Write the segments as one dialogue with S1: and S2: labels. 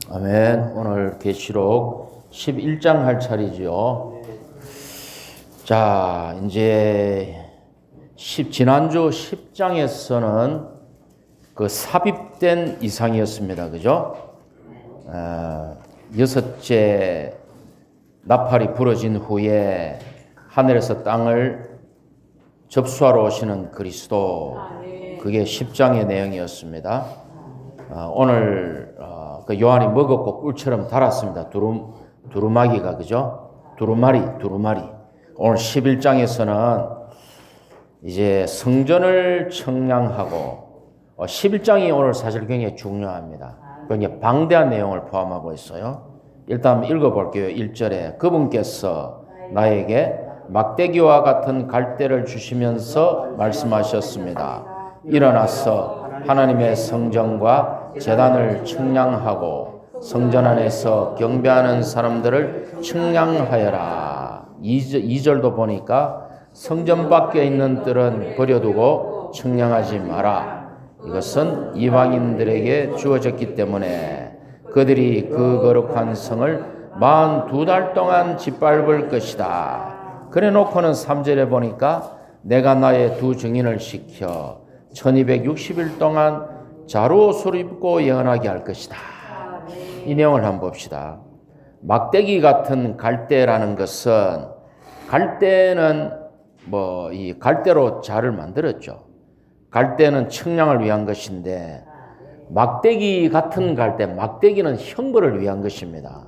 S1: 아멘. 오늘 계시록 11장 할 차례지요. 자, 이제 지난주 10장에서는 그 삽입된 이상이었습니다. 그죠? 여섯째 나팔이 부러진 후에 하늘에서 땅을 접수하러 오시는 그리스도, 그게 10장의 내용이었습니다. 오늘 그 요한이 먹었고 꿀처럼 달았습니다. 두루마기가, 그죠? 두루마리. 오늘 11장에서는 이제 성전을 청량하고, 11장이 오늘 사실 굉장히 중요합니다. 굉장히 방대한 내용을 포함하고 있어요. 일단 한번 읽어볼게요. 1절에 그분께서 나에게 막대기와 같은 갈대를 주시면서 말씀하셨습니다. 일어나서 하나님의 성전과 제단을 청량하고 성전 안에서 경배하는 사람들을 청량하여라. 2절도 보니까 성전 밖에 있는 뜰은 버려두고 청량하지 마라. 이것은 이방인들에게 주어졌기 때문에 그들이 그 거룩한 성을 42달 동안 짓밟을 것이다. 그래 놓고는 3절에 보니까 내가 나의 두 증인을 시켜 1260일 동안 자루옷을 입고 예언하게 할 것이다. 이 내용을 한번 봅시다. 막대기 같은 갈대라는 것은, 갈대는 이 갈대로 자를 만들었죠. 갈대는 청량을 위한 것인데, 막대기 같은 갈대, 막대기는 형벌을 위한 것입니다.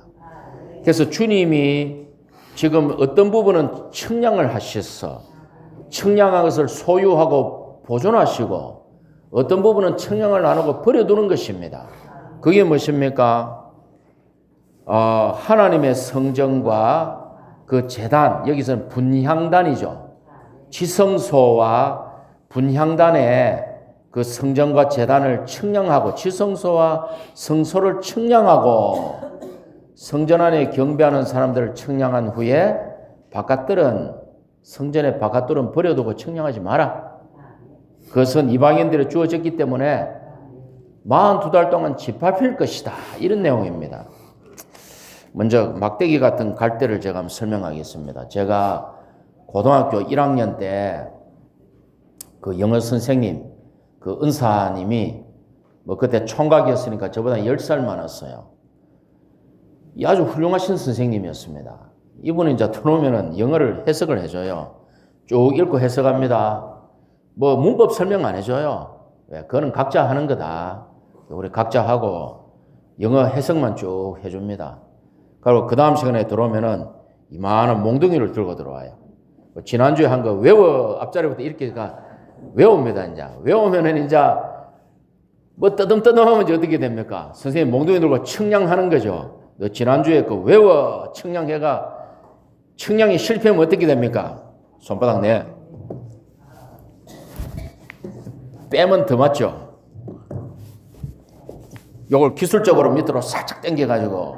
S1: 그래서 주님이 지금 어떤 부분은 청량을 하셔서 청량한 것을 소유하고 보존하시고, 어떤 부분은 청량을 안 하고 버려두는 것입니다. 그게 무엇입니까? 하나님의 성전과 그 제단, 여기서는 분향단이죠. 지성소와 분향단에 그 성전과 제단을 청량하고, 지성소와 성소를 청량하고, 성전 안에 경배하는 사람들을 청량한 후에 바깥들은, 성전의 바깥들은 버려두고 청량하지 마라. 그것은 이방인들에 주어졌기 때문에 42달 동안 짓밟힐 것이다. 이런 내용입니다. 먼저 막대기 같은 갈대를 제가 한번 설명하겠습니다. 제가 고등학교 1학년 때 그 영어 선생님, 그 은사님이 그때 총각이었으니까 저보다 10살 많았어요. 아주 훌륭하신 선생님이었습니다. 이분은 이제 들어오면은 영어를 해석을 해줘요. 쭉 읽고 해석합니다. 문법 설명 안 해줘요. 왜? 그거는 각자 하는 거다. 우리 각자 하고 영어 해석만 쭉 해줍니다. 그리고 그 다음 시간에 들어오면은 이만한 몽둥이를 들고 들어와요. 지난주에 한 거 앞자리부터 이렇게 외웁니다. 이제 외우면은 이제 뜨듬뜨듬하면 이제 어떻게 됩니까? 선생님 몽둥이 들고 청량하는 거죠. 지난주에 외워 청량해가 청량이 실패하면 어떻게 됩니까? 손바닥 내 빼면 더 맞죠? 요걸 기술적으로 밑으로 살짝 당겨가지고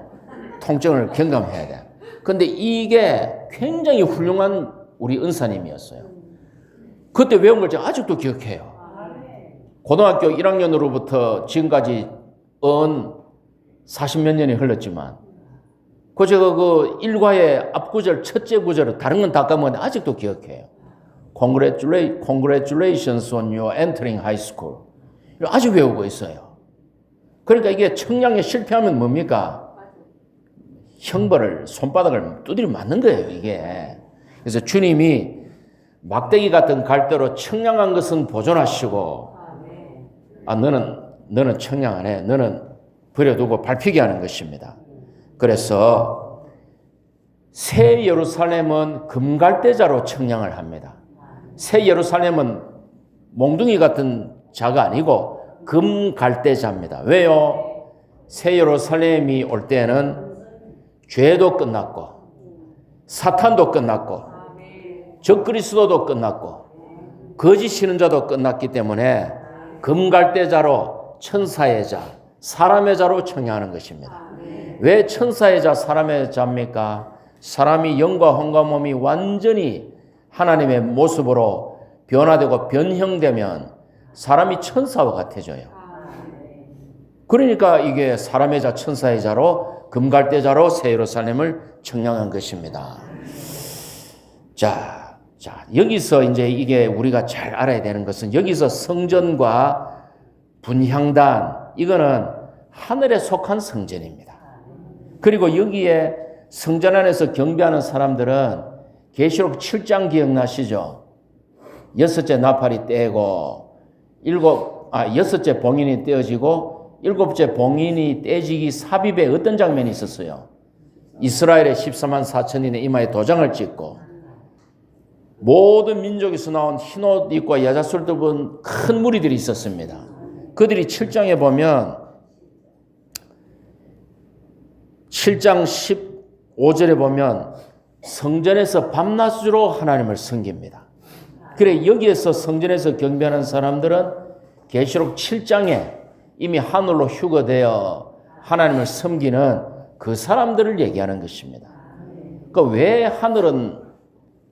S1: 통증을 경감해야 돼. 근데 이게 굉장히 훌륭한 우리 은사님이었어요. 그때 외운 걸 제가 아직도 기억해요. 고등학교 1학년으로부터 지금까지 40몇 년이 흘렀지만, 제가 그 일과의 앞구절, 첫째 구절을 다른 건 다 까먹었는데 아직도 기억해요. Congratulations on your entering high school. 아직 외우고 있어요. 그러니까 이게 청량에 실패하면 뭡니까? 형벌을, 손바닥을 두드려 맞는 거예요, 이게. 그래서 주님이 막대기 같은 갈대로 청량한 것은 보존하시고, 너는 청량 안 해. 너는 버려두고 밟히게 하는 것입니다. 그래서 새 예루살렘은 금갈대자로 청량을 합니다. 새 예루살렘은 몽둥이 같은 자가 아니고 금갈대자입니다. 왜요? 새 예루살렘이 올 때는 죄도 끝났고 사탄도 끝났고 적그리스도도 끝났고 거짓 신앙자도 끝났기 때문에 금갈대자로 천사의 자, 사람의 자로 청량하는 것입니다. 왜 천사의 자, 사람의 자입니까? 사람이 영과 혼과 몸이 완전히 하나님의 모습으로 변화되고 변형되면 사람이 천사와 같아져요. 그러니까 이게 사람의 자 천사의 자로 금갈대자로 새 예루살렘을 청량한 것입니다. 자, 여기서 이제 이게 우리가 잘 알아야 되는 것은 여기서 성전과 분향단, 이거는 하늘에 속한 성전입니다. 그리고 여기에 성전 안에서 경배하는 사람들은 계시록 7장 기억나시죠? 여섯째 나팔이 떼고 여섯째 봉인이 떼어지고 일곱째 봉인이 떼지기 삽입에 어떤 장면이 있었어요? 이스라엘의 14만 4천인의 이마에 도장을 찍고 모든 민족에서 나온 흰옷 입고 여자술도 본 큰 무리들이 있었습니다. 그들이 7장에 보면 7장 15절에 보면 성전에서 밤낮으로 하나님을 섬깁니다. 그래 여기에서 성전에서 경배하는 사람들은 계시록 7장에 이미 하늘로 휴거되어 하나님을 섬기는 그 사람들을 얘기하는 것입니다. 그러니까 왜 하늘은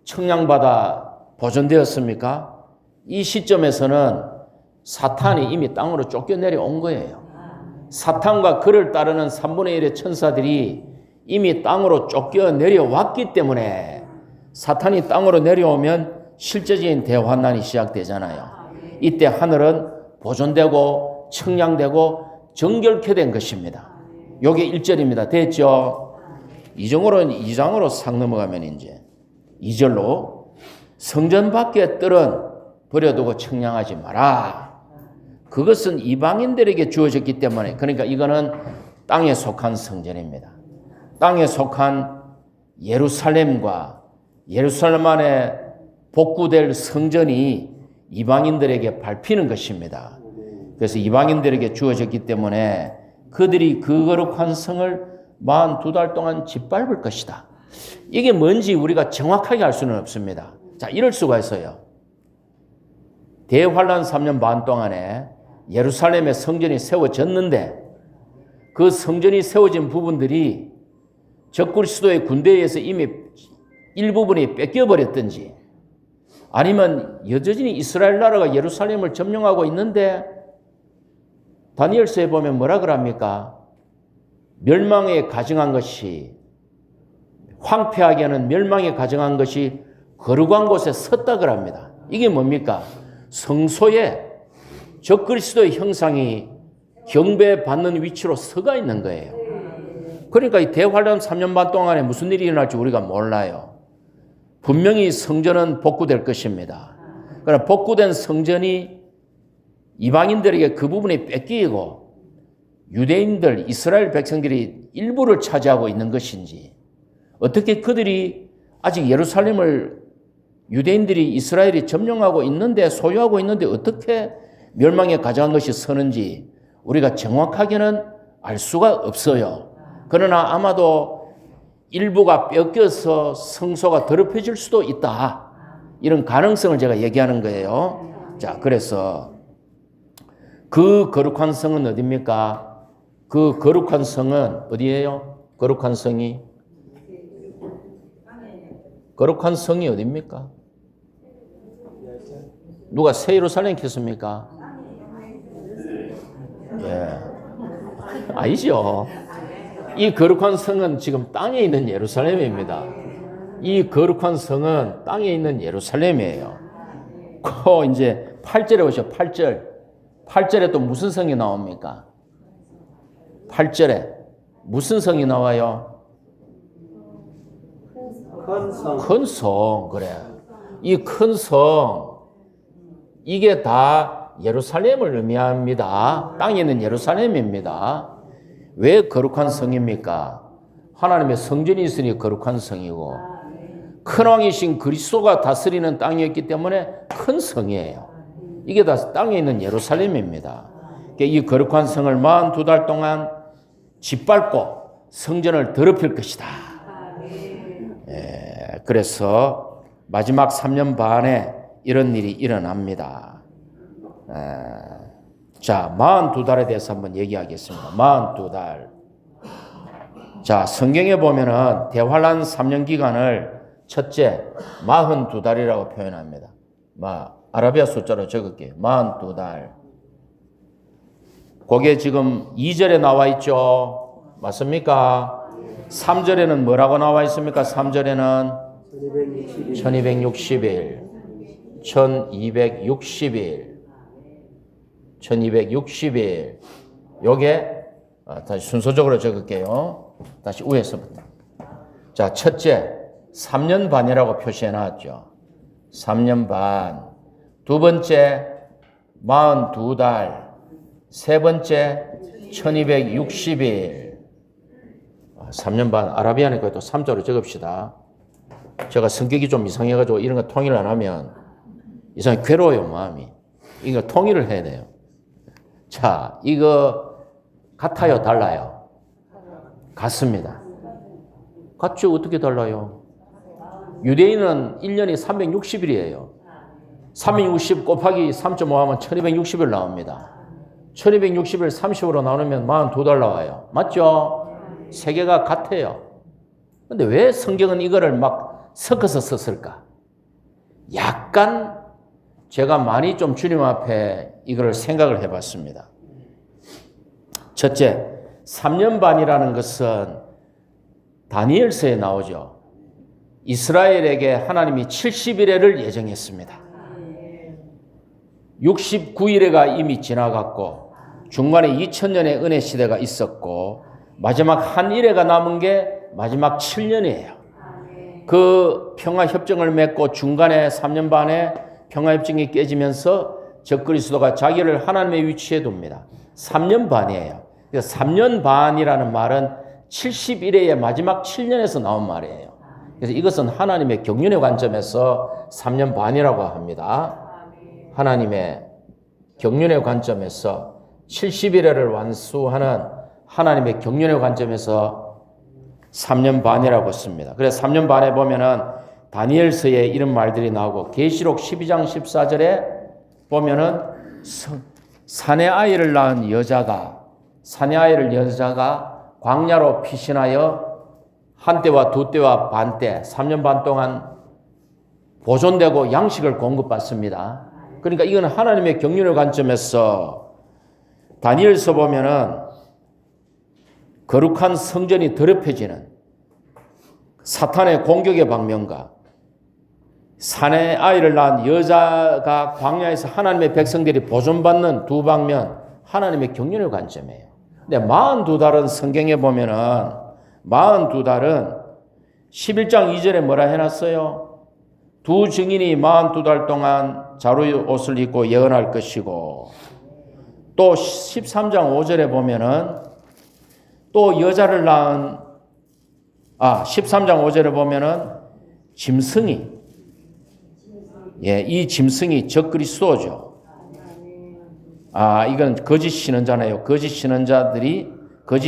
S1: 청량받아 보존되었습니까? 이 시점에서는 사탄이 이미 땅으로 쫓겨내려온 거예요. 사탄과 그를 따르는 3분의 1의 천사들이 이미 땅으로 쫓겨내려왔기 때문에 사탄이 땅으로 내려오면 실제적인 대환난이 시작되잖아요. 이때 하늘은 보존되고 청량되고 정결케 된 것입니다. 요게 1절입니다. 됐죠? 2장으로 싹 넘어가면 이제 2절로 성전 밖의 뜰은 버려두고 청량하지 마라. 그것은 이방인들에게 주어졌기 때문에, 그러니까 이거는 땅에 속한 성전입니다. 땅에 속한 예루살렘과 예루살렘 안에 복구될 성전이 이방인들에게 밟히는 것입니다. 그래서 이방인들에게 주어졌기 때문에 그들이 그 거룩한 성을 42달 동안 짓밟을 것이다. 이게 뭔지 우리가 정확하게 알 수는 없습니다. 자, 이럴 수가 있어요. 대환란 3년 반 동안에 예루살렘의 성전이 세워졌는데 그 성전이 세워진 부분들이 적그리스도의 군대에 의해서 이미 일부분이 뺏겨버렸든지 아니면 여전히 이스라엘 나라가 예루살렘을 점령하고 있는데 다니엘서에 보면 뭐라 그럽니까? 멸망에 가증한 것이 황폐하게 하는 멸망에 가증한 것이 거룩한 곳에 섰다 그럽니다. 이게 뭡니까? 성소에 적그리스도의 형상이 경배받는 위치로 서가 있는 거예요. 그러니까 이 대환란 3년 반 동안에 무슨 일이 일어날지 우리가 몰라요. 분명히 성전은 복구될 것입니다. 그러나 복구된 성전이 이방인들에게 그 부분이 뺏기고 유대인들, 이스라엘 백성들이 일부를 차지하고 있는 것인지, 어떻게 그들이 아직 예루살렘을 유대인들이 이스라엘이 점령하고 있는데, 소유하고 있는데 어떻게 멸망에 가져간 것이 서는지 우리가 정확하게는 알 수가 없어요. 그러나 아마도 일부가 뺏겨서 성소가 더럽혀질 수도 있다. 이런 가능성을 제가 얘기하는 거예요. 자, 그래서 그 거룩한 성은 어디입니까? 그 거룩한 성은 어디예요? 거룩한 성이 어디입니까? 누가 새 예루살렘 켰습니까? 예. 아니죠. 이 거룩한 성은 지금 땅에 있는 예루살렘입니다. 이 거룩한 성은 땅에 있는 예루살렘이에요. 그 이제 8절에 오셔. 8절에 또 무슨 성이 나옵니까? 8절에 무슨 성이 나와요? 큰 성. 그래. 이 큰 성, 이게 다 예루살렘을 의미합니다. 땅에 있는 예루살렘입니다. 왜 거룩한 성입니까? 하나님의 성전이 있으니 거룩한 성이고 큰 왕이신 그리스도가 다스리는 땅이었기 때문에 큰 성이에요. 이게 다 땅에 있는 예루살렘입니다. 이 거룩한 성을 42달 동안 짓밟고 성전을 더럽힐 것이다. 예, 그래서 마지막 3년 반에 이런 일이 일어납니다. 자, 42달에 대해서 한번 얘기하겠습니다. 42달. 자, 성경에 보면은 대환란 3년 기간을 첫째 42달이라고 표현합니다. 아라비아 숫자로 적을게요. 42달. 그게 지금 2절에 나와 있죠. 맞습니까? 3절에는 뭐라고 나와 있습니까? 3절에는 1260일, 1260일, 1260일. 요게 다시 순서적으로 적을게요. 다시 위에서부터. 자, 첫째, 3년 반이라고 표시해 놨죠. 3년 반. 두 번째, 42달. 세 번째, 1260일. 3년 반. 아라비아니까 또 3자로 적읍시다. 제가 성격이 좀 이상해가지고 이런 거 통일 안 하면 이상하게 괴로워요, 마음이. 이거 통일을 해야 돼요. 자, 이거 같아요, 달라요? 같습니다. 같죠? 어떻게 달라요? 유대인은 1년이 360일이에요. 360 곱하기 3.5 하면 1260일 나옵니다. 1260일 30으로 나누면 42달 나와요. 맞죠? 세 개가 같아요. 근데 왜 성경은 이거를 막 섞어서 썼을까? 약간 제가 많이 좀 주님 앞에 이걸 생각을 해봤습니다. 첫째, 3년 반이라는 것은 다니엘서에 나오죠. 이스라엘에게 하나님이 70일에를 예정했습니다. 69일에가 이미 지나갔고 중간에 2000년의 은혜 시대가 있었고 마지막 한 일회가 남은 게 마지막 7년이에요. 그 평화협정을 맺고 중간에 3년 반에 평화협정이 깨지면서 적그리스도가 자기를 하나님의 위치에 둡니다. 3년 반이에요. 그래서 3년 반이라는 말은 71회의 마지막 7년에서 나온 말이에요. 그래서 이것은 하나님의 경륜의 관점에서 3년 반이라고 합니다. 하나님의 경륜의 관점에서 71회를 완수하는 하나님의 경륜의 관점에서 3년 반이라고 씁니다. 그래서 3년 반에 보면은 다니엘서에 이런 말들이 나오고 계시록 12장 14절에 보면은 사내 아이를 낳은 여자가 광야로 피신하여 한때와 두때와 반때 3년 반 동안 보존되고 양식을 공급받습니다. 그러니까 이건 하나님의 경륜의 관점에서 다니엘서 보면은 거룩한 성전이 더럽혀지는 사탄의 공격의 방면과 사내 아이를 낳은 여자가 광야에서 하나님의 백성들이 보존받는 두 방면, 하나님의 경륜의 관점이에요. 근데 42달은 성경에 보면은 42달은 11장 2절에 뭐라 해놨어요? 두 증인이 42달 동안 자루의 옷을 입고 예언할 것이고 또 13장 5절에 보면은 또 여자를 낳은 13장 5절에 보면은 짐승이 이 짐승이 적그리스도죠. 이건 거짓 신언자네요. 거짓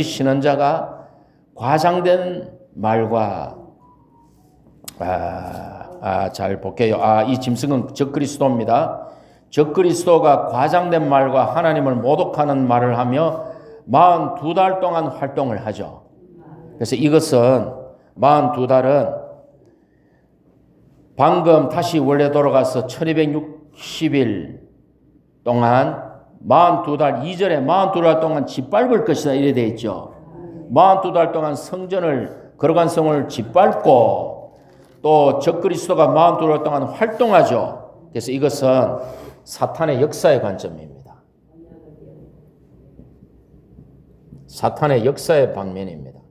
S1: 신언자가 과장된 말과 잘 볼게요. 이 짐승은 적그리스도입니다. 적그리스도가 과장된 말과 하나님을 모독하는 말을 하며 42달 동안 활동을 하죠. 그래서 이것은 42달은 방금 다시 원래 돌아가서 1260일 동안 42달 2절에 42달 동안 짓밟을 것이다 이래 되어 있죠. 42달 동안 성전을 거룩한 성을 짓밟고 또 적그리스도가 42달 동안 활동하죠. 그래서 이것은 사탄의 역사의 관점입니다. 사탄의 역사의 방면입니다.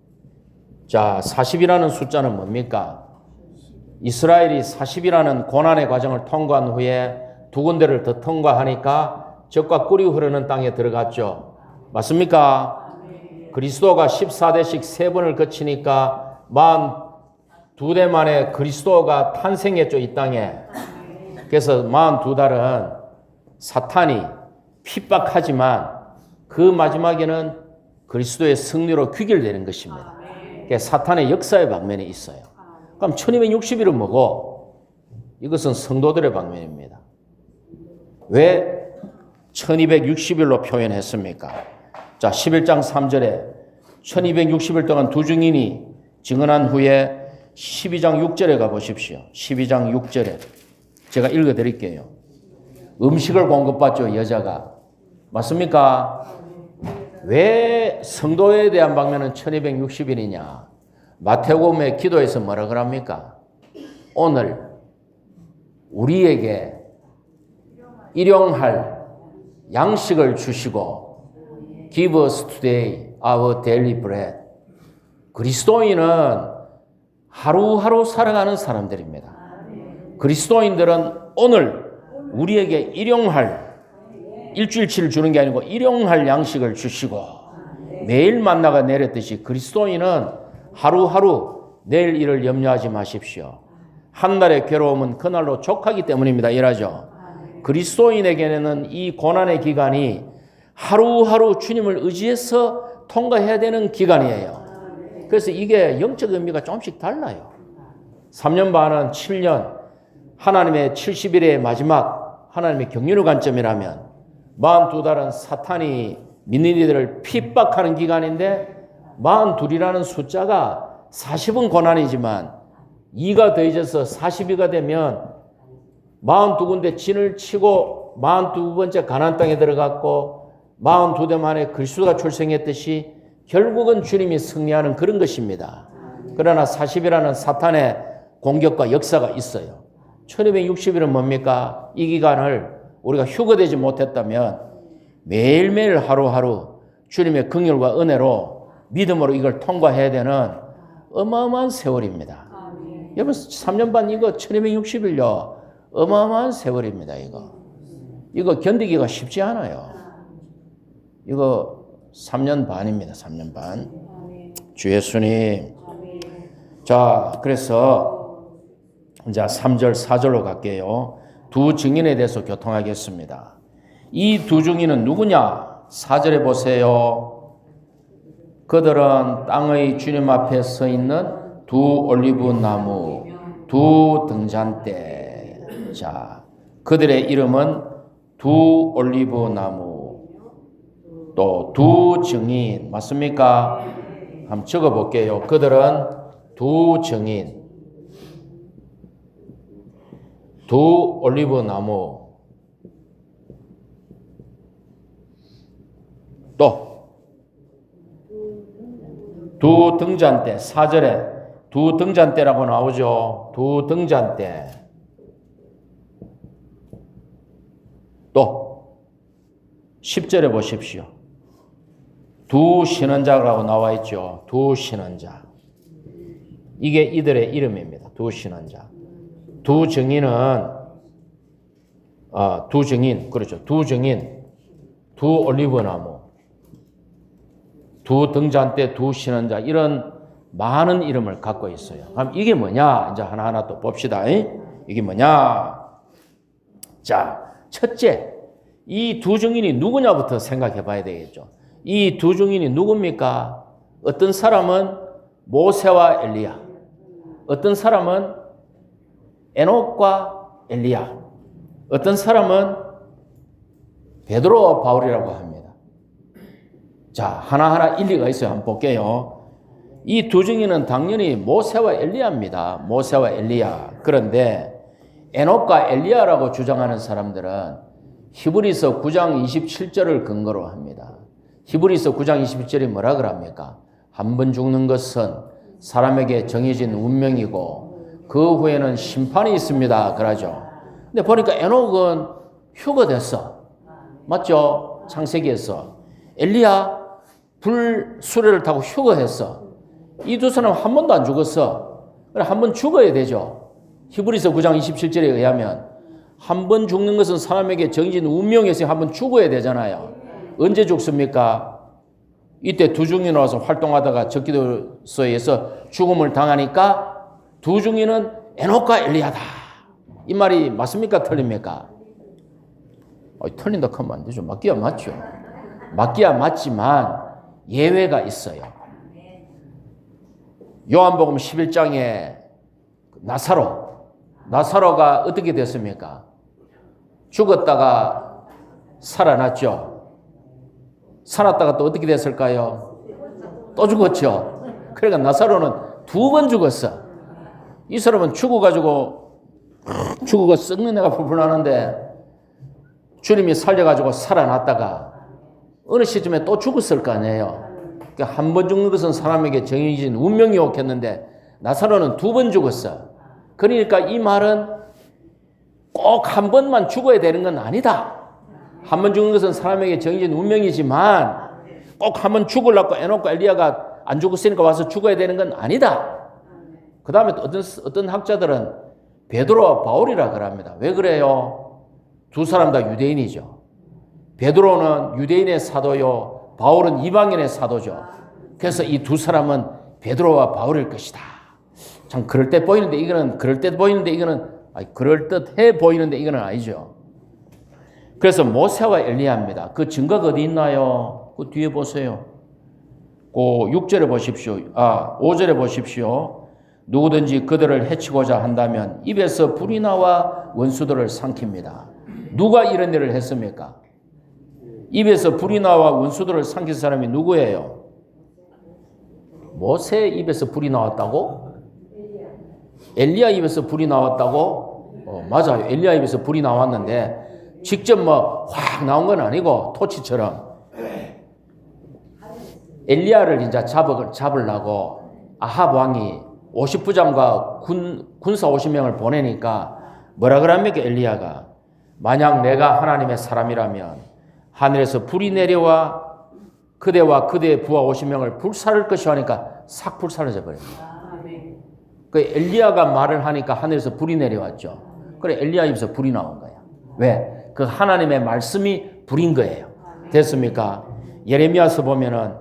S1: 자, 40이라는 숫자는 뭡니까? 이스라엘이 40이라는 고난의 과정을 통과한 후에 두 군데를 더 통과하니까 적과 꿀이 흐르는 땅에 들어갔죠. 맞습니까? 그리스도가 14대씩 세 번을 거치니까 42대 만에 그리스도가 탄생했죠, 이 땅에. 그래서 42달은 사탄이 핍박하지만 그 마지막에는 그리스도의 승리로 귀결되는 것입니다. 사탄의 역사의 방면이 있어요. 그럼 1260일은 뭐고? 이것은 성도들의 방면입니다. 왜 1260일로 표현했습니까? 자, 11장 3절에 1260일 동안 두 증인이 증언한 후에 12장 6절에 가보십시오. 12장 6절에 제가 읽어드릴게요. 음식을 공급받죠, 여자가. 맞습니까? 왜 성도에 대한 방면은 1260일이냐? 마태복음의 기도에서 뭐라 그럽니까? 오늘 우리에게 일용할 양식을 주시고 Give us today our daily bread. 그리스도인은 하루하루 살아가는 사람들입니다. 그리스도인들은 오늘 우리에게 일용할 일주일치를 주는 게 아니고 일용할 양식을 주시고 매일 만나가 내렸듯이 그리스도인은 하루하루 내일 일을 염려하지 마십시오. 한 날의 괴로움은 그날로 족하기 때문입니다. 이라죠. 그리스도인에게는 이 고난의 기간이 하루하루 주님을 의지해서 통과해야 되는 기간이에요. 그래서 이게 영적 의미가 조금씩 달라요. 3년 반은 7년, 하나님의 70일의 마지막 하나님의 경륜의 관점이라면 42달은 사탄이 믿는 이들을 핍박하는 기간인데 42이라는 숫자가 40은 고난이지만 2가 더해져서 42가 되면 42군데 진을 치고 42번째 가나안 땅에 들어갔고 42대 만에 그리스도가 출생했듯이 결국은 주님이 승리하는 그런 것입니다. 그러나 40이라는 사탄의 공격과 역사가 있어요. 1260일은 뭡니까? 이 기간을 우리가 휴거되지 못했다면 매일매일 하루하루 주님의 긍휼과 은혜로 믿음으로 이걸 통과해야 되는 어마어마한 세월입니다. 여러분 3년 반 이거 1260일요. 어마어마한 세월입니다. 이거 견디기가 쉽지 않아요. 이거 3년 반입니다. 3년 반. 주 예수님. 자, 그래서 이제 3절, 4절로 갈게요. 두 증인에 대해서 교통하겠습니다. 이 두 증인은 누구냐? 4절에 보세요. 그들은 땅의 주님 앞에 서 있는 두 올리브 나무, 두 등잔대. 자, 그들의 이름은 두 올리브 나무, 또 두 증인. 맞습니까? 한번 적어 볼게요. 그들은 두 증인, 두 올리브 나무, 또 두 등잔대. 4절에 두 등잔대라고 나오죠. 두 등잔대. 또 10절에 보십시오. 두 신원자라고 나와 있죠. 두 신원자. 이게 이들의 이름입니다. 두 신원자. 두 증인은 두 증인, 그렇죠. 두 증인, 두 올리브나무, 두 등잔대, 두 신원자, 이런 많은 이름을 갖고 있어요. 그럼 이게 뭐냐? 이제 하나하나 또 봅시다. 이게 뭐냐? 자, 첫째, 이 두 증인이 누구냐부터 생각해 봐야 되겠죠. 이 두 증인이 누굽니까? 어떤 사람은 모세와 엘리야, 어떤 사람은 에녹과 엘리야, 어떤 사람은 베드로와 바울이라고 합니다. 자, 하나하나 일리가 있어요. 한번 볼게요. 이 두 증인은 당연히 모세와 엘리야입니다. 모세와 엘리야. 그런데 에녹과 엘리야라고 주장하는 사람들은 히브리서 9장 27절을 근거로 합니다. 히브리서 9장 27절이 뭐라 그럽니까? 한 번 죽는 것은 사람에게 정해진 운명이고 그 후에는 심판이 있습니다. 그러죠. 근데 보니까 에녹은 휴거됐어. 맞죠? 창세기에서. 엘리야 불 수레를 타고 휴거했어. 이 두 사람은 한 번도 안 죽었어. 한 번 죽어야 되죠. 히브리서 9장 27절에 의하면 한 번 죽는 것은 사람에게 정해진 운명에서 한 번 죽어야 되잖아요. 언제 죽습니까? 이때 두 증인이 와서 활동하다가 적기도서에서 죽음을 당하니까 두 증인은 에녹과 엘리야다. 이 말이 맞습니까? 틀립니까? 틀린다 하면 안 되죠. 맞기야 맞죠. 맞기야 맞지만 예외가 있어요. 요한복음 11장에 나사로가 어떻게 됐습니까? 죽었다가 살아났죠. 살았다가 또 어떻게 됐을까요? 또 죽었죠. 그러니까 나사로는 두 번 죽었어. 이 사람은 죽어가지고 썩는 애가 풀풀 나는데 주님이 살려가지고 살아났다가 어느 시점에 또 죽었을 거 아니에요. 그러니까 한 번 죽는 것은 사람에게 정해진 운명이 옳겠는데 나사로는 2번 죽었어. 그러니까 이 말은 꼭 한 번만 죽어야 되는 건 아니다. 한 번 죽는 것은 사람에게 정해진 운명이지만 꼭 한 번 죽으려고 해놓고 엘리야가 안 죽었으니까 와서 죽어야 되는 건 아니다. 그 다음에 어떤 학자들은 베드로와 바울이라 그럽니다. 왜 그래요? 2 사람 다 유대인이죠. 베드로는 유대인의 사도요, 바울은 이방인의 사도죠. 그래서 이 2 사람은 베드로와 바울일 것이다. 참 그럴듯 보이는데 이거는 그럴듯해 보이는데 이거는 아니죠. 그래서 모세와 엘리야입니다. 그 증거가 어디 있나요? 그 뒤에 보세요. 그 6절에 보십시오. 5절에 보십시오. 누구든지 그들을 해치고자 한다면 입에서 불이 나와 원수들을 삼킵니다. 누가 이런 일을 했습니까? 입에서 불이 나와 원수들을 삼킨 사람이 누구예요? 모세 입에서 불이 나왔다고? 엘리야 입에서 불이 나왔다고? 맞아요. 엘리야 입에서 불이 나왔는데 직접 확 나온 건 아니고 토치처럼 엘리야를 이제 잡으려고 아합 왕이 50부장과 군사 50명을 보내니까 뭐라 그럽니까? 엘리야가 만약 내가 하나님의 사람이라면 하늘에서 불이 내려와 그대와 그대의 부하 50명을 불사를 것이오 하니까 싹 불사르져 버립니다. 그 엘리야가 말을 하니까 하늘에서 불이 내려왔죠. 그래 엘리야 입에서 불이 나온 거야. 왜? 그 하나님의 말씀이 불인 거예요. 됐습니까? 예레미야서 보면은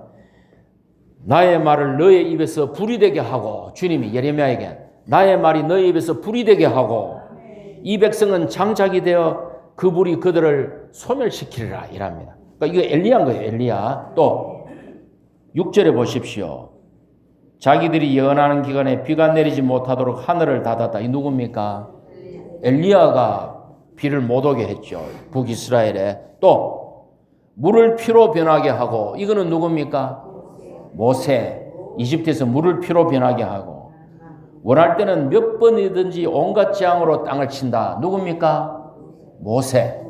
S1: 나의 말을 너의 입에서 불이 되게 하고, 주님이 예레미야에게 나의 말이 너의 입에서 불이 되게 하고 이 백성은 장작이 되어 그 불이 그들을 소멸시키리라 이랍니다. 그러니까 이거 엘리야인 거예요. 엘리야. 또 6절에 보십시오. 자기들이 예언하는 기간에 비가 내리지 못하도록 하늘을 닫았다. 이 누굽니까? 엘리야가 비를 못 오게 했죠. 북이스라엘에. 또 물을 피로 변하게 하고, 이거는 누굽니까? 모세. 이집트에서 물을 피로 변하게 하고, 원할 때는 몇 번이든지 온갖 재앙으로 땅을 친다. 누굽니까? 모세.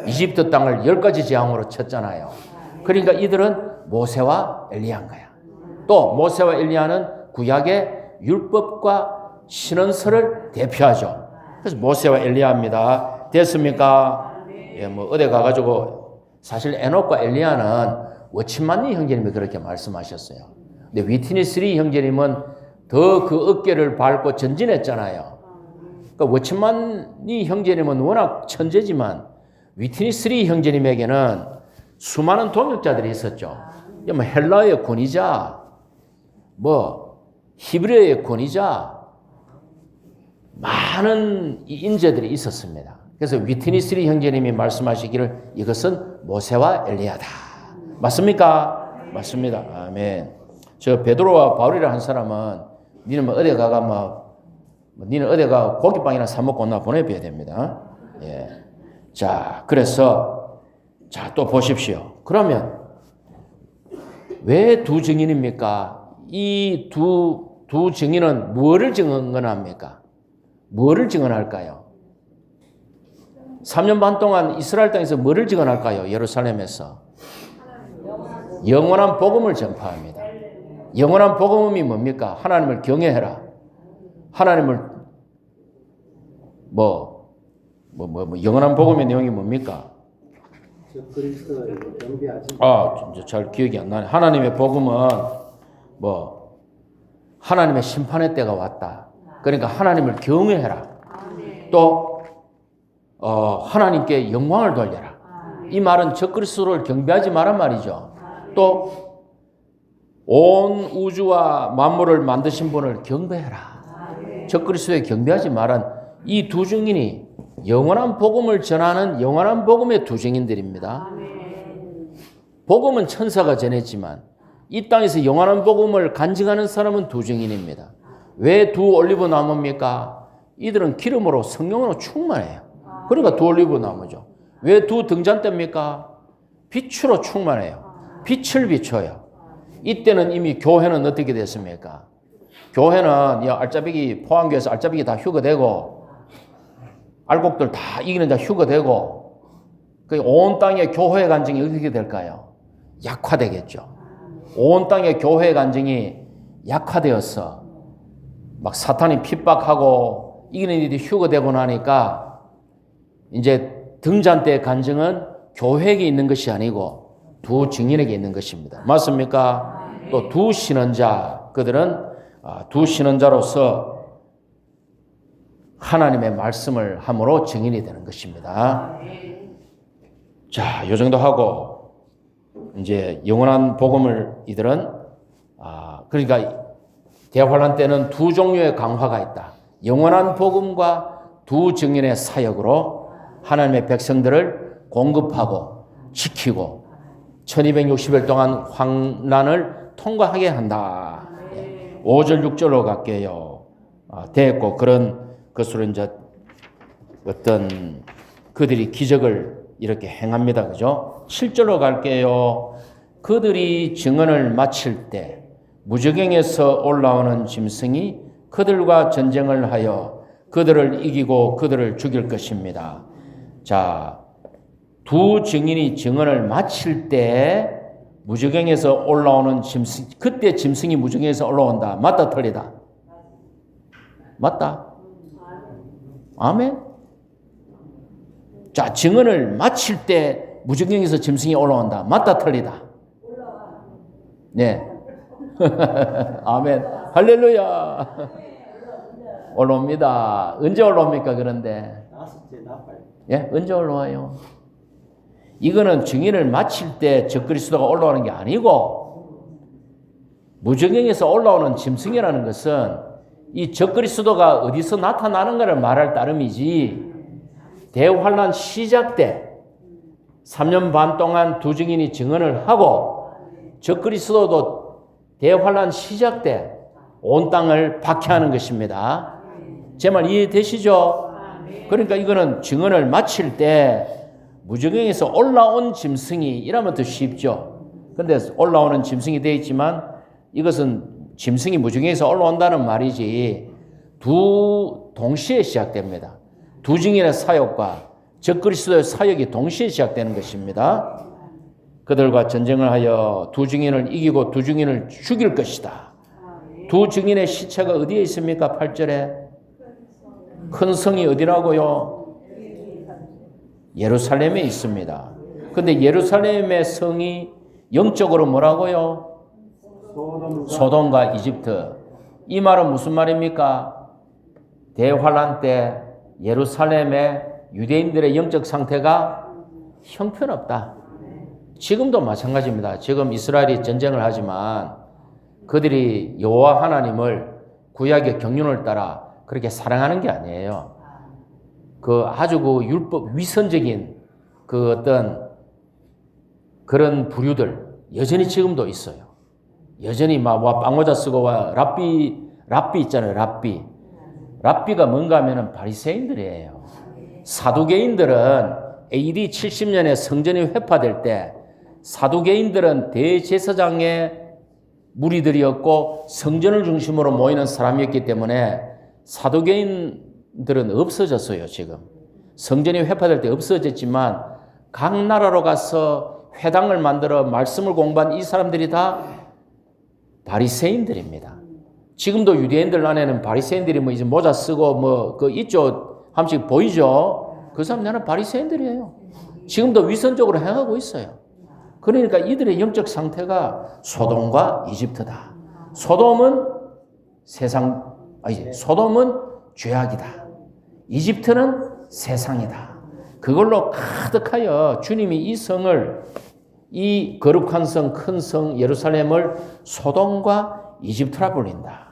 S1: 이집트 땅을 10가지 재앙으로 쳤잖아요. 그러니까 이들은 모세와 엘리야인 거야. 또 모세와 엘리야는 구약의 율법과 신언서를 대표하죠. 그래서 모세와 엘리야입니다. 됐습니까? 예, 어디 가가지고 사실 에녹과 엘리야는 워치만니 형제님이 그렇게 말씀하셨어요. 근데 위트니스리 형제님은 더 그 어깨를 밟고 전진했잖아요. 그러니까 워치만니 형제님은 워낙 천재지만 위트니스리 형제님에게는 수많은 동역자들이 있었죠. 헬라의 권위자, 히브리어의 권위자, 많은 인재들이 있었습니다. 그래서 위트니스리 형제님이 말씀하시기를 이것은 모세와 엘리야다. 맞습니까? 맞습니다. 아멘. 저 베드로와 바울이라 한 사람은 니는 어디 가가 니는 어디 가 고깃빵이나 사 먹고 나 보내줘야 됩니다. 예. 자, 그래서 또 보십시오. 그러면 왜 2 증인입니까? 이 두 증인은 무엇을 증언합니까? 뭐를 증언할까요? 3년 반 동안 이스라엘 땅에서 뭐를 증언할까요? 예루살렘에서 영원한 복음을 전파합니다. 영원한 복음이 뭡니까? 하나님을 경외해라. 하나님을 영원한 복음의 내용이 뭡니까? 잘 기억이 안 나네. 하나님의 복음은 하나님의 심판의 때가 왔다. 그러니까 하나님을 경외해라. 또 하나님께 영광을 돌려라. 이 말은 적그리스도를 경배하지 마란 말이죠. 또 온 우주와 만물을 만드신 분을 경배해라. 적그리스도에 경배하지 마란 이 2 증인이 영원한 복음을 전하는 영원한 복음의 2 증인들입니다. 복음은 천사가 전했지만 이 땅에서 영원한 복음을 간증하는 사람은 2 증인입니다. 왜 2 올리브 나무입니까? 이들은 기름으로 성령으로 충만해요. 그러니까 2 올리브 나무죠. 왜 2 등잔대입니까? 빛으로 충만해요. 빛을 비춰요. 이때는 이미 교회는 어떻게 됐습니까? 교회는 알짜배기 포항교에서 알짜배기 다 휴거되고 알곡들 다 이기는 자 휴거되고 온 땅에 교회 간증이 어떻게 될까요? 약화되겠죠. 온 땅의 교회 간증이 약화되어서 막 사탄이 핍박하고 이기는 일이 휴거되고 나니까 이제 등잔 때 간증은 교회에게 있는 것이 아니고 두 증인에게 있는 것입니다. 맞습니까? 또 두 신원자, 그들은 두 신원자로서 하나님의 말씀을 함으로 증인이 되는 것입니다. 자, 요 정도 하고 이제 영원한 복음을 이들은 그러니까 대환란 때는 두 종류의 강화가 있다. 영원한 복음과 두 증인의 사역으로 하나님의 백성들을 공급하고 지키고 1260일 동안 환난을 통과하게 한다. 5절 6절로 갈게요. 됐고 그런 것으로 이제 어떤 그들이 기적을 이렇게 행합니다. 그죠? 7절로 갈게요. 그들이 증언을 마칠 때 무저갱에서 올라오는 짐승이 그들과 전쟁을 하여 그들을 이기고 그들을 죽일 것입니다. 자, 두 증인이 증언을 마칠 때 무저갱에서 올라오는 짐승, 그때 짐승이 무저갱에서 올라온다. 맞다, 틀리다? 맞다? 아멘? 자, 증언을 마칠 때 무저갱에서 짐승이 올라온다. 맞다, 틀리다? 네. 아멘. 할렐루야. 올라옵니다. 언제 올라옵니까, 그런데? 예? 언제 올라와요? 이거는 증인을 마칠 때 적그리스도가 올라오는 게 아니고, 무저갱에서 올라오는 짐승이라는 것은 이 적그리스도가 어디서 나타나는가를 말할 따름이지, 대환란 시작 때 3년 반 동안 두 증인이 증언을 하고 적그리스도도 대환란 시작 때 온 땅을 박해하는 것입니다. 제 말 이해되시죠? 그러니까 이거는 증언을 마칠 때 무저갱에서 올라온 짐승이 이라면 더 쉽죠. 근데 올라오는 짐승이 되어 있지만 이것은 짐승이 무저갱에서 올라온다는 말이지 동시에 시작됩니다. 두 증인의 사역과 적그리스도의 사역이 동시에 시작되는 것입니다. 그들과 전쟁을 하여 두 증인을 이기고 두 증인을 죽일 것이다. 두 증인의 시체가 어디에 있습니까? 8절에. 큰 성이 어디라고요? 예루살렘에 있습니다. 근데 예루살렘의 성이 영적으로 뭐라고요? 소돔과 이집트. 이 말은 무슨 말입니까? 대환란 때 예루살렘의 유대인들의 영적 상태가 형편없다. 지금도 마찬가지입니다. 지금 이스라엘이 전쟁을 하지만 그들이 여호와 하나님을 구약의 경륜을 따라 그렇게 사랑하는 게 아니에요. 그 아주 그 율법 위선적인 그 어떤 그런 부류들 여전히 지금도 있어요. 여전히 막 빵모자 쓰고 랍비 있잖아요. 랍비가 뭔가 하면은 바리새인들이에요. 사두개인들은 AD 70년에 성전이 회파될 때 사두개인들은 대제사장의 무리들이었고 성전을 중심으로 모이는 사람이었기 때문에 사두개인들은 없어졌어요. 지금 성전이 회파될 때 없어졌지만 각 나라로 가서 회당을 만들어 말씀을 공부한 이 사람들이 다 바리새인들입니다. 지금도 유대인들 안에는 바리새인들이 뭐 이제 모자 쓰고 뭐 그 있죠. 한 번씩 보이죠. 그 사람들은 바리새인들이에요. 지금도 위선적으로 행하고 있어요. 그러니까 이들의 영적 상태가 소돔과 이집트다. 소돔은 소돔은 죄악이다. 이집트는 세상이다. 그걸로 가득하여 주님이 이 성을, 이 거룩한 성, 큰 성 예루살렘을 소돔과 이집트라 불린다.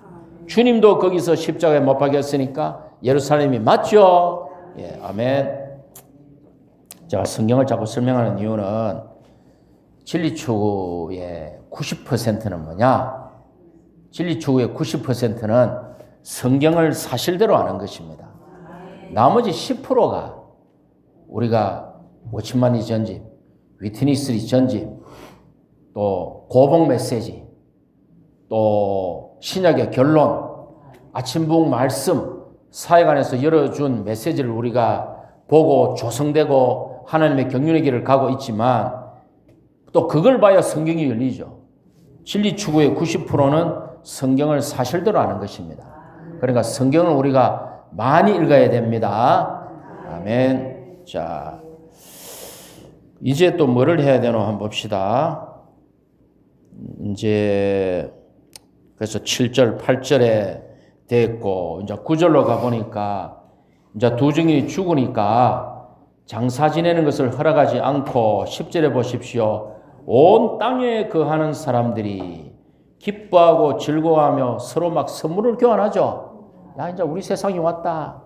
S1: 주님도 거기서 십자가에 못 박혔으니까 예루살렘이 맞죠? 예, 아멘. 제가 성경을 자꾸 설명하는 이유는 진리 추구의 90%는 뭐냐? 진리 추구의 90%는 성경을 사실대로 아는 것입니다. 나머지 10%가 우리가 워치만이 전집, 위트니스리 전집, 또 고복 메시지, 또 신약의 결론, 아침북 말씀, 사역 안에서 열어준 메시지를 우리가 보고 조성되고 하나님의 경륜의 길을 가고 있지만 또 그걸 봐야 성경이 열리죠. 진리 추구의 90%는 성경을 사실대로 아는 것입니다. 그러니까 성경을 우리가 많이 읽어야 됩니다. 아멘. 자, 이제 또 뭐를 해야 되나 한번 봅시다. 이제 그래서 7절, 8절에 됐고 이제 9절로 가보니까 이제 두 증인이 죽으니까 장사 지내는 것을 허락하지 않고 10절에 보십시오. 온 땅에 거하는 사람들이 기뻐하고 즐거워하며 서로 막 선물을 교환하죠. 야, 이제 우리 세상이 왔다.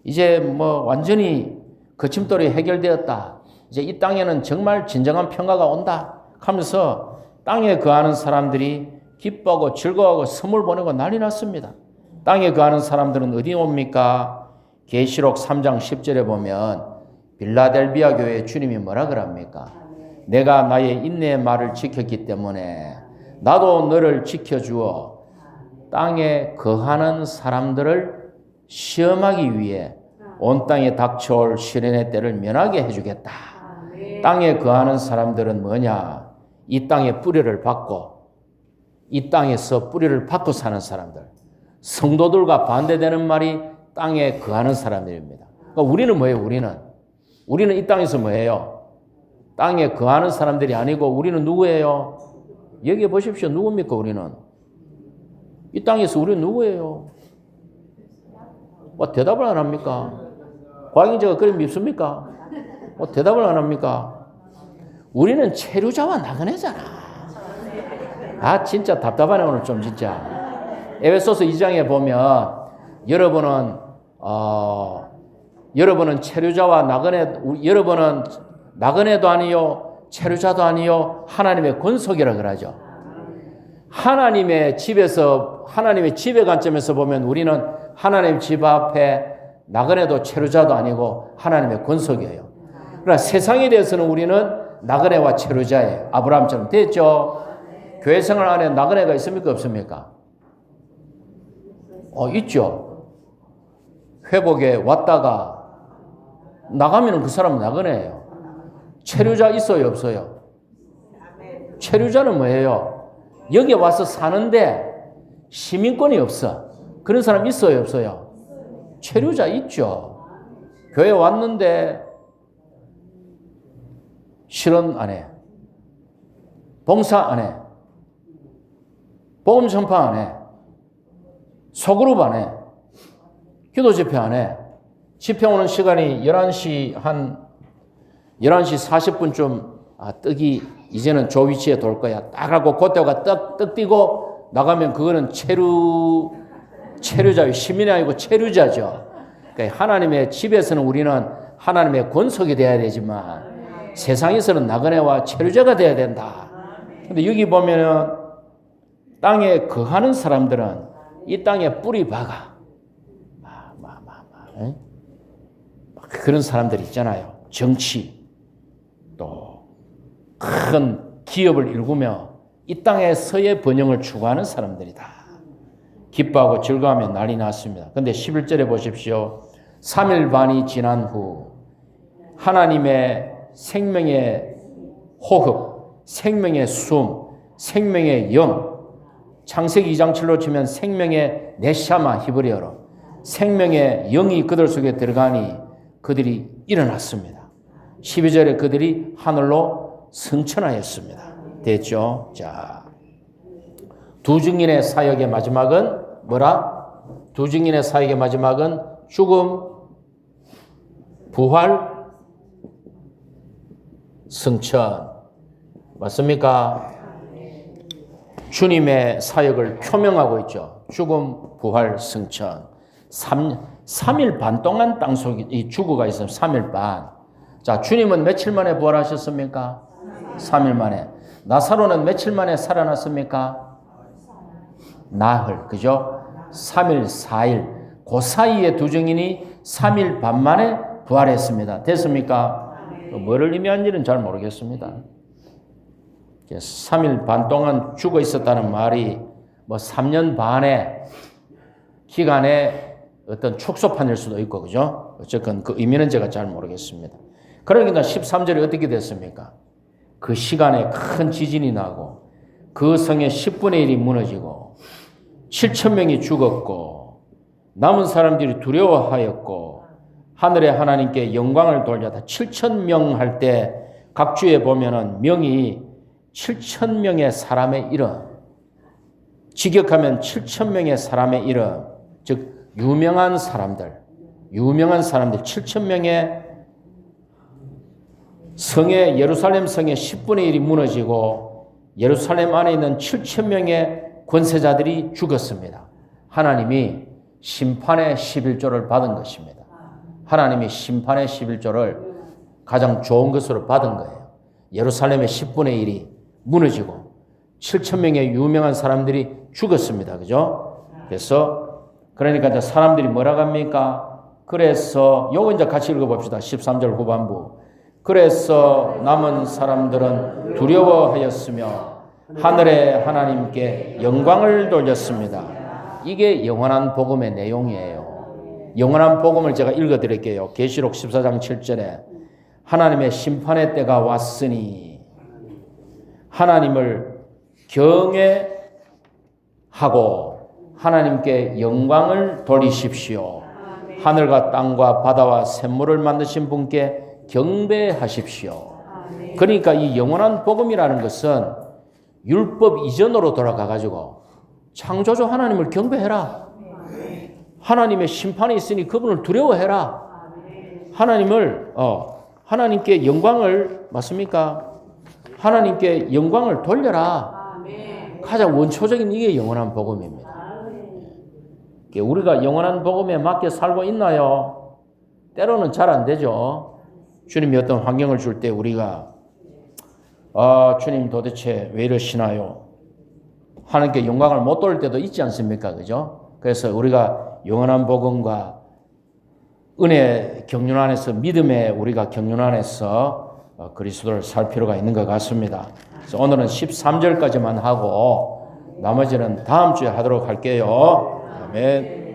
S1: 이제 뭐 완전히 거침돌이 해결되었다. 이제 이 땅에는 정말 진정한 평화가 온다 하면서 땅에 거하는 사람들이 기뻐하고 즐거워하고 선물 보내고 난리 났습니다. 땅에 거하는 사람들은 어디 옵니까? 계시록 3장 10절에 보면 빌라델비아 교회에 주님이 뭐라 그럽니까? 내가 나의 인내의 말을 지켰기 때문에 나도 너를 지켜주어 땅에 거하는 사람들을 시험하기 위해 온 땅에 닥쳐올 시련의 때를 면하게 해주겠다. 땅에 거하는 사람들은 뭐냐? 이 땅에 뿌리를 받고 이 땅에서 뿌리를 받고 사는 사람들. 성도들과 반대되는 말이 땅에 거하는 사람들입니다. 그러니까 우리는 뭐예요? 우리는 이 땅에서 뭐예요? 땅에 거하는 사람들이 아니고 우리는 누구예요? 여기 보십시오. 누굽니까 우리는? 이 땅에서 우리는 누구예요? 뭐 대답을 안 합니까? 광인제가 그리 밉습니까? 뭐 대답을 안 합니까? 우리는 체류자와 나그네잖아. 아 진짜 답답하네 오늘 좀 진짜. 에베소서 2장에 보면 여러분은 체류자와 나그네, 여러분은 나그네도 아니요 체류자도 아니요 하나님의 권속이라 그러죠. 하나님의 집의 관점에서 보면 우리는 하나님 집 앞에 나그네도 체류자도 아니고 하나님의 권속이에요. 그러나 세상에 대해서는 우리는 나그네와 체류자예요. 아브라함처럼 됐죠. 교회 생활 안에 나그네가 있습니까 없습니까? 있죠. 회복에 왔다가 나가면 그 사람은 나그네예요. 체류자 있어요 없어요? 체류자는 뭐예요? 여기 와서 사는데 시민권이 없어. 그런 사람 있어요 없어요? 체류자 있죠. 교회 왔는데 실언 안 해. 봉사 안 해. 복음 전파 안 해. 소그룹 안 해. 기도 집회 안 해. 집회 오는 시간이 11시 40분쯤 떡이 이제는 저 위치에 돌 거야. 딱 하고 그때가 떡 뛰고 나가면 그거는 체류자예요. 시민이 아니고 체류자죠. 그러니까 하나님의 집에서는 우리는 하나님의 권속이 돼야 되지만 세상에서는 나그네와 체류자가 돼야 된다. 근데 여기 보면은 땅에 거하는 사람들은 이 땅에 뿌리 박아. 그런 사람들 있잖아요. 정치, 또 큰 기업을 일구며 이 땅에서의 번영을 추구하는 사람들이다. 기뻐하고 즐거워하며 난리 났습니다. 그런데 11절에 보십시오. 3일 반이 지난 후 하나님의 생명의 호흡, 생명의 숨, 생명의 영, 창세기 2장 7로 치면 생명의 네샤마 히브리어로 생명의 영이 그들 속에 들어가니 그들이 일어났습니다. 12절에 그들이 하늘로 승천하였습니다. 됐죠? 자, 두 증인의 사역의 마지막은 뭐라? 두 증인의 사역의 마지막은 죽음, 부활, 승천. 맞습니까? 주님의 사역을 표명하고 있죠. 죽음, 부활, 승천. 3일 반 동안 땅속에 이 죽어가 있어요. 3일 반. 자, 주님은 며칠 만에 부활하셨습니까? 3일 만에. 나사로는 며칠 만에 살아났습니까? 나흘. 그죠? 3일, 4일. 그 사이에 두 증인이 3일 반 만에 부활했습니다. 됐습니까? 뭐를 의미하는지는 잘 모르겠습니다. 3일 반 동안 죽어 있었다는 말이 뭐 3년 반의 기간에 어떤 축소판일 수도 있고, 그죠? 어쨌건 그 의미는 제가 잘 모르겠습니다. 그러니까 13절이 어떻게 됐습니까? 그 시간에 큰 지진이 나고 그 성의 10분의 1이 무너지고 7천 명이 죽었고 남은 사람들이 두려워하였고 하늘의 하나님께 영광을 돌려다 7천 명 할 때 각 주에 보면은 명이 7천 명의 사람의 이름, 직역하면 7천 명의 사람의 이름, 즉 유명한 사람들 7천 명의 성의 예루살렘 성의 10분의 1이 무너지고 예루살렘 안에 있는 7천 명의 권세자들이 죽었습니다. 하나님이 심판의 11조를 받은 것입니다. 하나님이 심판의 11조를 가장 좋은 것으로 받은 거예요. 예루살렘의 10분의 1이 무너지고 7천 명의 유명한 사람들이 죽었습니다. 그죠? 그래서 그러니까 이제 사람들이 뭐라고 합니까? 그래서 요거 이제 같이 읽어봅시다. 13절 후반부. 그래서 남은 사람들은 두려워하였으며 하늘의 하나님께 영광을 돌렸습니다. 이게 영원한 복음의 내용이에요. 영원한 복음을 제가 읽어드릴게요. 계시록 14장 7절에 하나님의 심판의 때가 왔으니 하나님을 경외하고 하나님께 영광을 돌리십시오. 하늘과 땅과 바다와 샘물을 만드신 분께 경배하십시오. 그러니까 이 영원한 복음이라는 것은 율법 이전으로 돌아가가지고 창조주 하나님을 경배해라. 하나님의 심판이 있으니 그분을 두려워해라. 하나님께 영광을 맞습니까? 하나님께 영광을 돌려라. 가장 원초적인 이게 영원한 복음입니다. 우리가 영원한 복음에 맞게 살고 있나요? 때로는 잘 안 되죠. 주님이 어떤 환경을 줄 때 우리가 주님 도대체 왜 이러시나요? 하나님께 영광을 못 돌릴 때도 있지 않습니까? 그죠? 그래서 우리가 영원한 복음과 은혜 경륜 안에서 믿음의 우리가 경륜 안에서 그리스도를 살 필요가 있는 것 같습니다. 그래서 오늘은 13절까지만 하고 나머지는 다음 주에 하도록 할게요. 아멘.